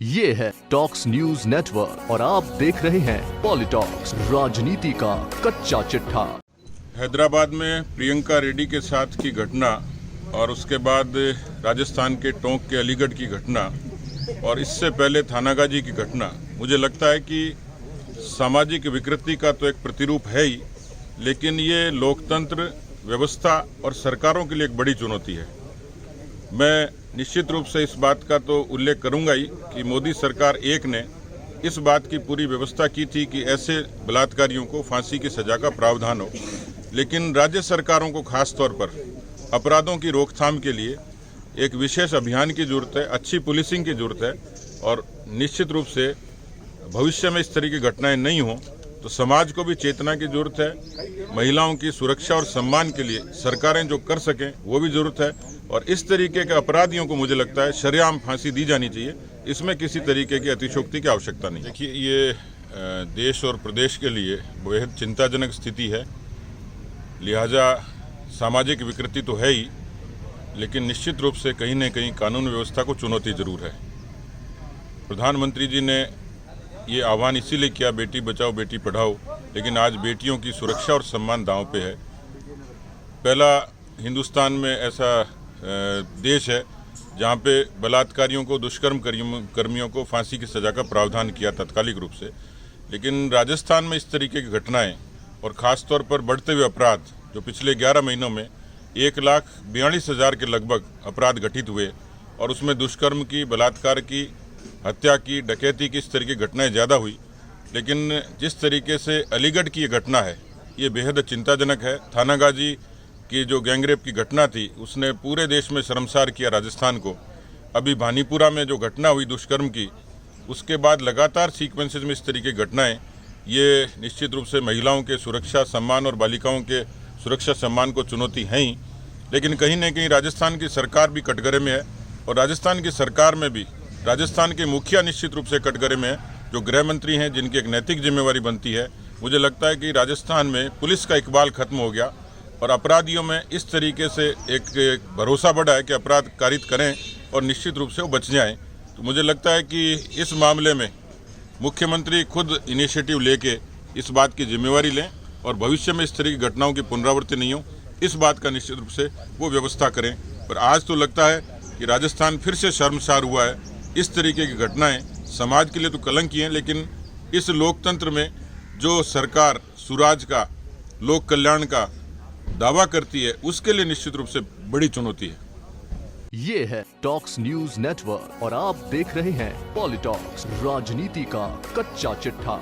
ये है talks news network और आप देख रहे हैं पॉलिटॉक्स, राजनीति का कच्चा चिट्ठा। हैदराबाद में प्रियंका रेड्डी के साथ की घटना और उसके बाद राजस्थान के टोंक के अलीगढ़ की घटना और इससे पहले थानागाजी की घटना मुझे लगता है कि सामाजिक विकृति का तो एक प्रतिरूप है ही, लेकिन ये लोकतंत्र, व्यवस्था और सरकारों के लिए एक बड़ी चुनौती है। मैं निश्चित रूप से इस बात का तो उल्लेख करूंगा ही कि मोदी सरकार एक ने इस बात की पूरी व्यवस्था की थी कि ऐसे बलात्कारियों को फांसी की सजा का प्रावधान हो, लेकिन राज्य सरकारों को खास तौर पर अपराधों की रोकथाम के लिए एक विशेष अभियान की जरूरत है, अच्छी पुलिसिंग की जरूरत है और निश्चित रूप से भविष्य में इस तरह की घटनाएं नहीं हों तो समाज को भी चेतना की जरूरत है। महिलाओं की सुरक्षा और सम्मान के लिए सरकारें जो कर सकें वो भी जरूरत है और इस तरीके के अपराधियों को मुझे लगता है शरेआम फांसी दी जानी चाहिए। इसमें किसी तरीके की अतिशयोक्ति की आवश्यकता नहीं। देखिए, ये देश और प्रदेश के लिए बेहद चिंताजनक स्थिति है, लिहाजा सामाजिक विकृति तो है ही, लेकिन निश्चित रूप से कहीं न कहीं कानून व्यवस्था को चुनौती जरूर है। प्रधानमंत्री जी ने ये आह्वान इसीलिए किया, बेटी बचाओ बेटी पढ़ाओ, लेकिन आज बेटियों की सुरक्षा और सम्मान दांव पे है। पहला हिंदुस्तान में ऐसा देश है जहाँ पे बलात्कारियों को, दुष्कर्म कर्मियों को फांसी की सजा का प्रावधान किया तात्कालिक रूप से, लेकिन राजस्थान में इस तरीके की घटनाएं और ख़ास तौर पर बढ़ते हुए अपराध जो पिछले 11 महीनों में 1,42,000 के लगभग अपराध घटित हुए और उसमें दुष्कर्म की, बलात्कार की, हत्या की, डकैती की, इस तरह की घटनाएं ज़्यादा हुई। लेकिन जिस तरीके से अलीगढ़ की ये घटना है ये बेहद चिंताजनक है। थानागाजी की जो गैंगरेप की घटना थी उसने पूरे देश में शर्मसार किया राजस्थान को। अभी भानीपुरा में जो घटना हुई दुष्कर्म की, उसके बाद लगातार सीक्वेंसेज में इस तरीके की घटनाएं, ये निश्चित रूप से महिलाओं के सुरक्षा सम्मान और बालिकाओं के सुरक्षा सम्मान को चुनौती हैं ही, लेकिन कहीं न कहीं राजस्थान की सरकार भी कटघरे में है और राजस्थान की सरकार में भी राजस्थान के मुखिया निश्चित रूप से कटघरे में है, जो गृह मंत्री हैं, जिनकी एक नैतिक जिम्मेवारी बनती है। मुझे लगता है कि राजस्थान में पुलिस का इकबाल खत्म हो गया और अपराधियों में इस तरीके से एक भरोसा बढ़ा है कि अपराध कारित करें और निश्चित रूप से वो बच जाएं। तो मुझे लगता है कि इस मामले में मुख्यमंत्री खुद इनिशिएटिव लेके इस बात की जिम्मेवारी लें और भविष्य में इस तरह की घटनाओं की पुनरावृत्ति नहीं हो, इस बात का निश्चित रूप से वो व्यवस्था करें। पर आज तो लगता है कि राजस्थान फिर से शर्मसार हुआ है। इस तरीके की घटनाएं समाज के लिए तो कलंक ही हैं, लेकिन इस लोकतंत्र में जो सरकार सुराज का, लोक कल्याण का दावा करती है उसके लिए निश्चित रूप से बड़ी चुनौती है। ये है टॉक्स न्यूज नेटवर्क और आप देख रहे हैं पॉलिटॉक्स, राजनीति का कच्चा चिट्ठा।